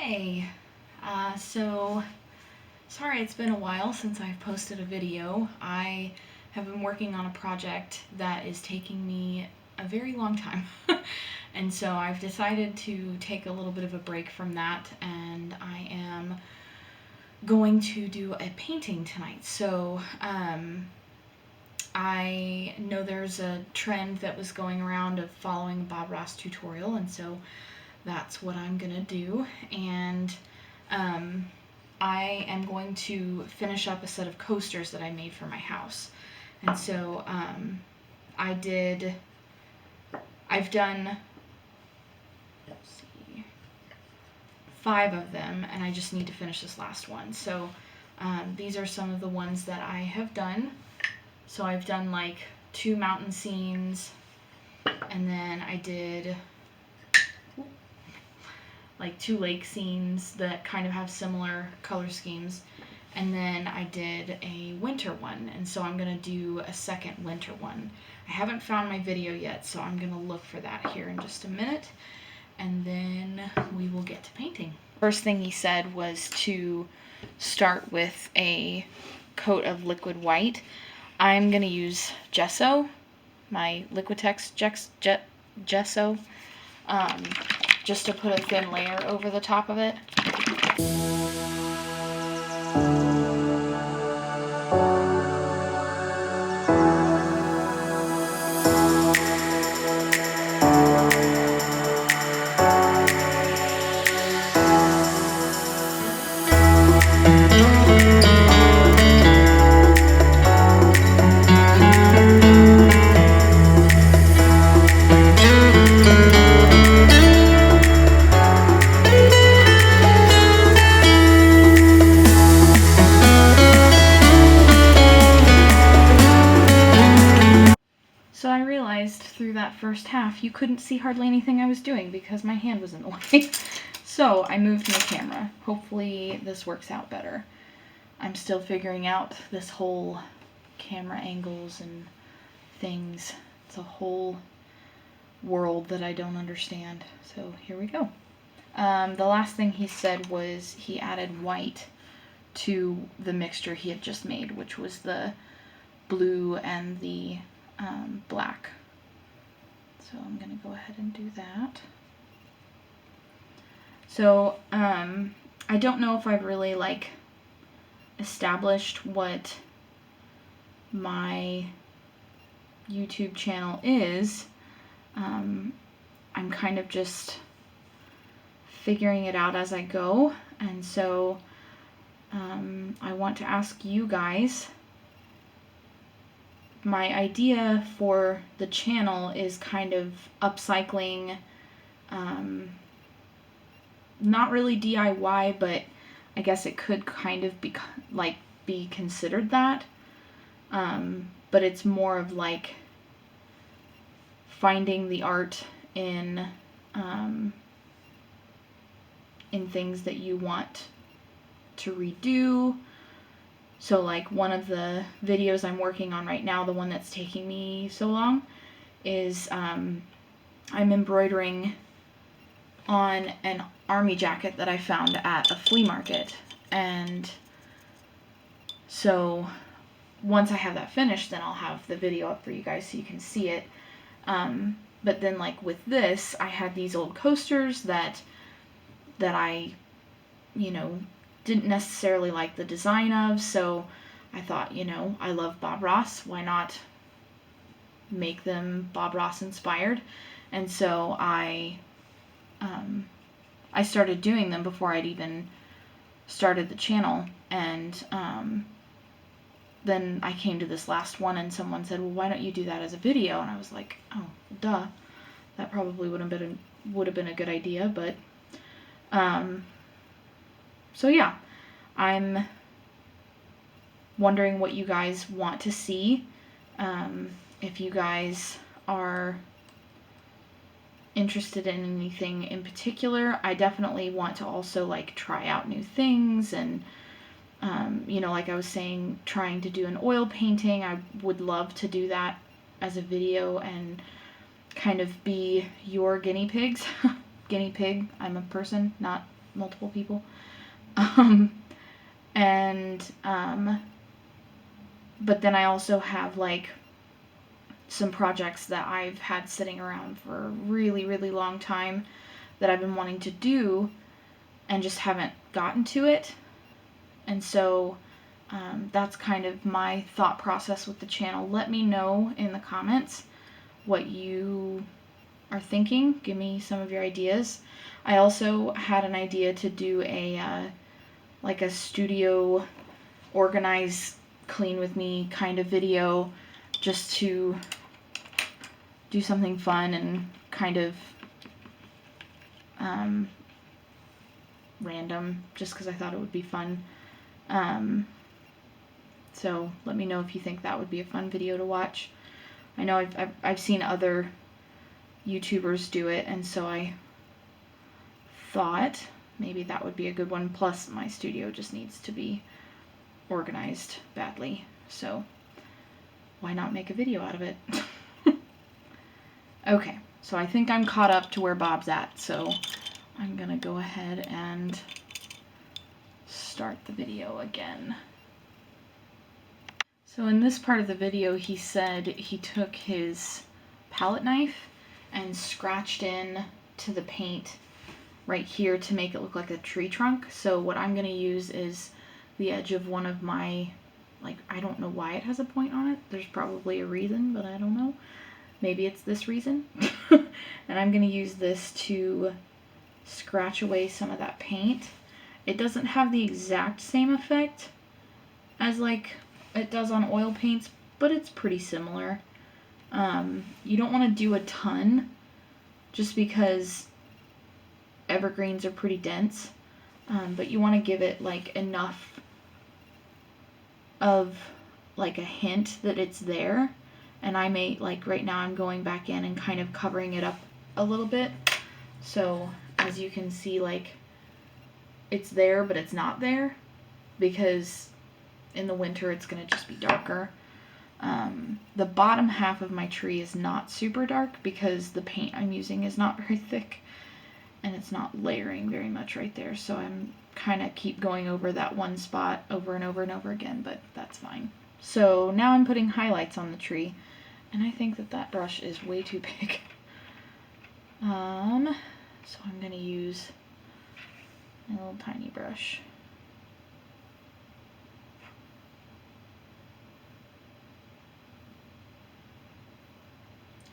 Hey, so sorry it's been a while since I've posted a video. I have been working on a project that is taking me a very long time. And so I've decided to take a little bit of a break from that, and I am going to do a painting tonight. So I know there's a trend that was going around of following Bob Ross tutorial, and so that's what I'm gonna do. And I am going to finish up a set of coasters that I made for my house. And so I've done, let's see, 5 of them, and I just need to finish this last one. So these are some of the ones that I have done. So I've done like 2 mountain scenes, and then I did like 2 lake scenes that kind of have similar color schemes, and then I did a winter one, and so I'm gonna do a second winter one. I haven't found my video yet, so I'm gonna look for that here in just a minute, and then we will get to painting. First thing he said was to start with a coat of liquid white. I'm gonna use gesso, my Liquitex gesso, just to put a thin layer over the top of it. So I realized through that first half you couldn't see hardly anything I was doing because my hand was in the way. So I moved my camera. Hopefully this works out better. I'm still figuring out this whole camera angles and things. It's a whole world that I don't understand. So here we go. The last thing he said was he added white to the mixture he had just made, which was the blue and the black. So I'm gonna go ahead and do that. So I don't know if I've really like established what my YouTube channel is. I'm kind of just figuring it out as I go, and so I want to ask you guys. My idea for the channel is kind of upcycling, not really DIY, but I guess it could kind of be considered that. But it's more of like finding the art in things that you want to redo. So like one of the videos I'm working on right now, the one that's taking me so long, is I'm embroidering on an army jacket that I found at a flea market. And so once I have that finished, then I'll have the video up for you guys so you can see it. But then like with this, I had these old coasters that I, didn't necessarily like the design of, so I thought, I love Bob Ross, why not make them Bob Ross inspired? And so I started doing them before I'd even started the channel, and then I came to this last one and someone said, well, why don't you do that as a video? And I was like, oh, duh, that probably would have been a good idea, but so yeah, I'm wondering what you guys want to see. If you guys are interested in anything in particular, I definitely want to also like try out new things, and like I was saying, trying to do an oil painting. I would love to do that as a video and kind of be your guinea pigs. Guinea pig, I'm a person, not multiple people. But then I also have like some projects that I've had sitting around for a really, really long time that I've been wanting to do and just haven't gotten to it. And so that's kind of my thought process with the channel. Let me know in the comments what you are thinking. Give me some of your ideas. I also had an idea to do a like a studio organize, clean with me kind of video, just to do something fun and kind of random, just because I thought it would be fun. So let me know if you think that would be a fun video to watch. I know I've seen other YouTubers do it, and so I thought maybe that would be a good one. Plus, my studio just needs to be organized badly, so why not make a video out of it? Okay, so I think I'm caught up to where Bob's at, so I'm gonna go ahead and start the video again. So in this part of the video, he said he took his palette knife and scratched in to the paint right here to make it look like a tree trunk. So what I'm going to use is the edge of one of my, like, I don't know why it has a point on it. There's probably a reason, but I don't know. Maybe it's this reason. And I'm going to use this to scratch away some of that paint. It doesn't have the exact same effect as like it does on oil paints, but it's pretty similar. You don't want to do a ton just because evergreens are pretty dense, but you want to give it like enough of like a hint that it's there. And I may, like right now I'm going back in and kind of covering it up a little bit. So as you can see, like it's there, but it's not there, because in the winter it's going to just be darker. The bottom half of my tree is not super dark because the paint I'm using is not very thick and it's not layering very much right there. So I'm kind of keep going over that one spot over and over and over again, but that's fine. So now I'm putting highlights on the tree, and I think that that brush is way too big. So I'm going to use a little tiny brush.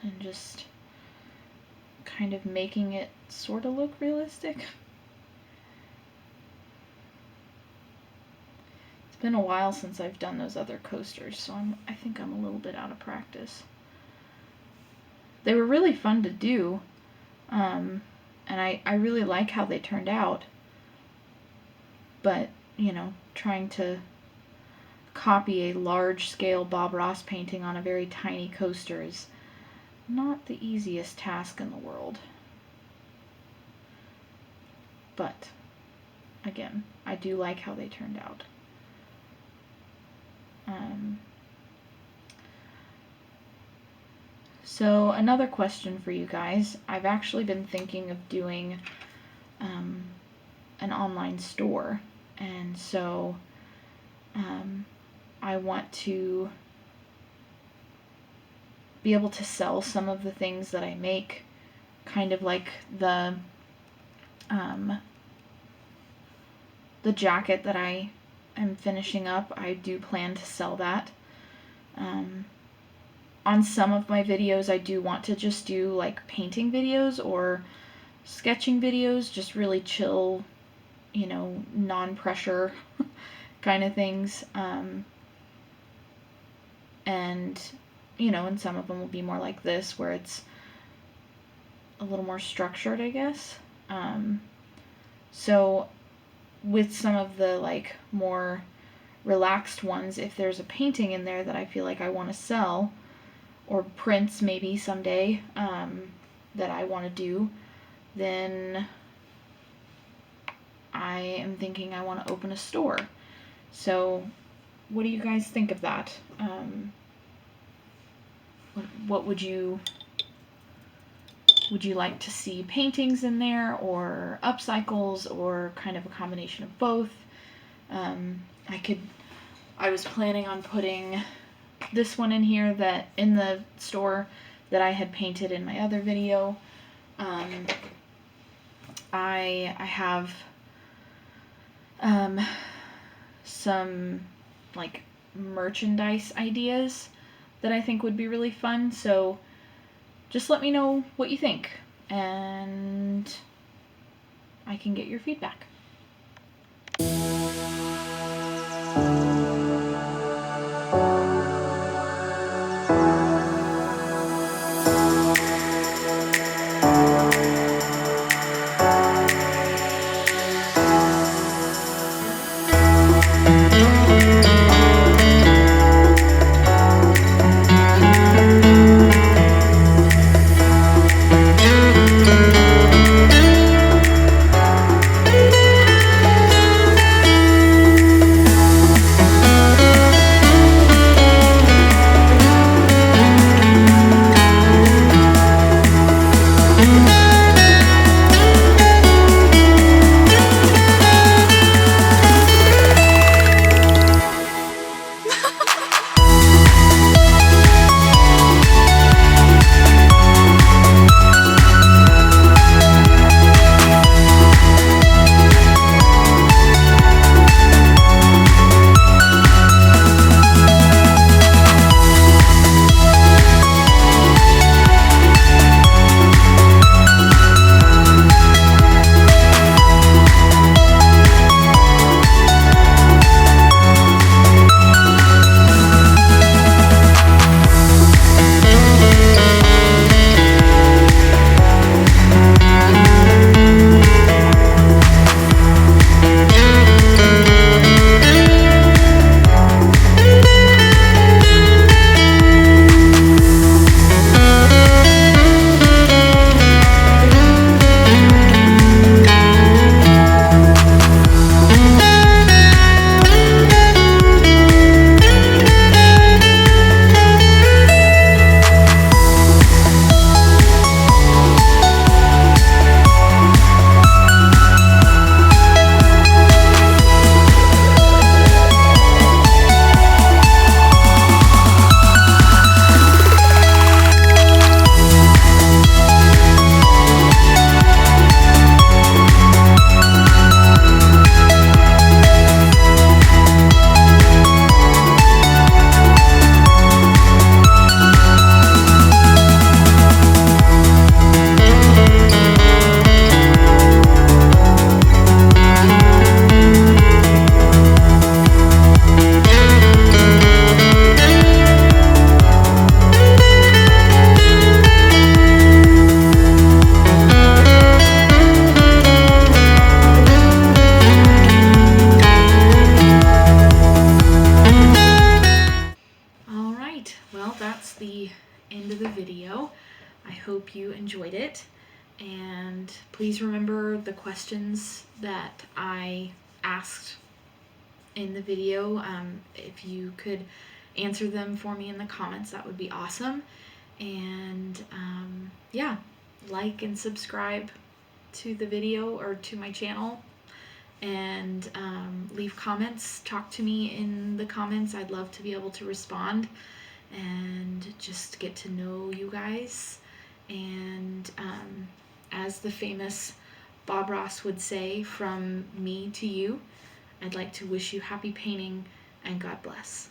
And just kind of making it sort of look realistic. It's been a while since I've done those other coasters, so I think I'm a little bit out of practice. They were really fun to do, and I really like how they turned out, but, you know, trying to copy a large-scale Bob Ross painting on a very tiny coaster is not the easiest task in the world. But, again, I do like how they turned out. So another question for you guys. I've actually been thinking of doing an online store, and so I want to be able to sell some of the things that I make, kind of like the jacket that I am finishing up. I do plan to sell that. On some of my videos, I do want to just do like painting videos or sketching videos, just really chill, you know, non-pressure kind of things. And, you know, and some of them will be more like this, where it's a little more structured, I guess. So with some of the like more relaxed ones, if there's a painting in there that I feel like I want to sell, or prints maybe someday that I want to do, then I am thinking I want to open a store. So what do you guys think of that? What would you Would you like to see paintings in there, or upcycles, or kind of a combination of both? I was planning on putting this one in here that in the store that I had painted in my other video. I have some like merchandise ideas that I think would be really fun, so just let me know what you think and I can get your feedback. That's the end of the video. I hope you enjoyed it, and please remember the questions that I asked in the video. If you could answer them for me in the comments, that would be awesome. And yeah, like and subscribe to the video or to my channel, and leave comments. Talk to me in the comments. I'd love to be able to respond and just get to know you guys. And as the famous Bob Ross would say, from me to you, I'd like to wish you happy painting and God bless.